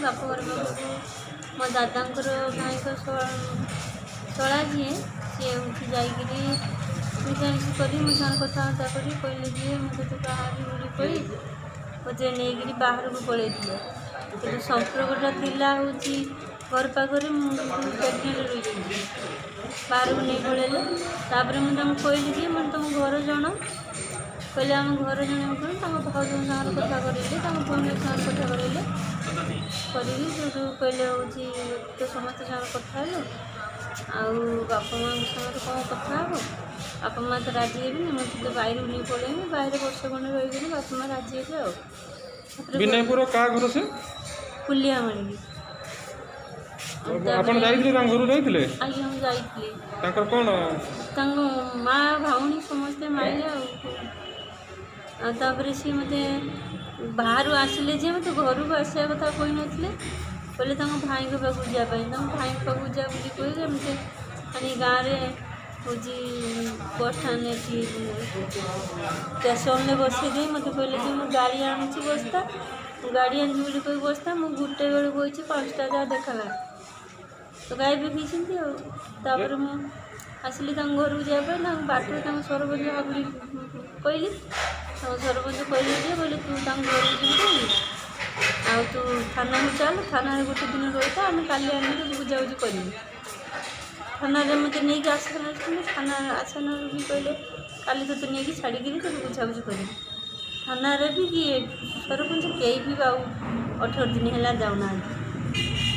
बापघर पाखक मो दादांकर भाई शला जी सी हूँ जाकि मिसामिशी कर कथबार्ता कर कहले जी मुझे तो बाहर बोली कही मत नहीं बाहर को पलि कि संपर्कटा थिला हूँ घर पाखे प्रेगनेंट रही बाहर को नहीं पलैले तापर मुझे कहली कि मैं तुम घर जन कहले आम घर जन भाज सागर कथा करें भौणी सागर कथा करें जो कहले हूँ तो समस्त सागर कथा आउ बापा माँ सागर कौन कथा हे बापा माँ तो राजी हेबी मुझे तो बाहर नहीं पलैमी बाहर वर्ष खंडे रही बापा माँ राजी हे विनयपुर का घर से पुलिया माणी आपण जाइथिले तां घर जाइथिले आज्ञा हम जाइथिले तांकर कोन तांको माँ भाउनी समस्ते माइले तापर सी मते बाहर आसिले जे मते घर को आसिया कथा कोई नथिले कहले तांको भाई को पाखु जापाई तांको भाई पाखु जा बोली कहि मते अनि गाँव रे होजी बस स्टैंड स्टेशन में बसई दे मत कहले कि मैं गाड़ी आनुची बस्ता गाड़ी आनी बोली कोई बस्ता मुझे गोटे बेलू बही 5टा जहाँ देखला तो गाय भी खापर मुझे आसली घर को जाए बाटर सरपंच भाभी कहली सरपंच कहली जे बोले तू घर को जी आ तू थाना में चल थाना गोटे दिन रही था आम काली आने बुझाबुझी कर थाना मत नहीं आसना थाना आसना भी कहले काली तो नहीं छाड़ी तो बुझाबुझी कर थाना भी किए सरपंच कई भी 18 दिन है जाऊना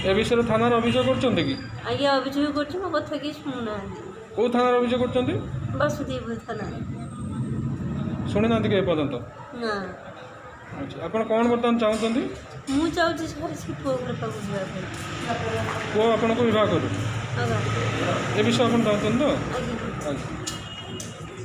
ए विषय थाना अभियोग करछन्ते कि आज्ञा अभियोग कर मो कथा किए शुणुना को थाना अभियोग करछन्ते वासुदेव थाना शुणी ना कि एपर्यंत ना अच्छा आपण कौन बर्तमान चाहते मु चाहूँ सर सी पुओ पाक पुओ आपन को विवाह करू आज्ञा ए विषय आपण चाहते तो आज्ञा अच्छा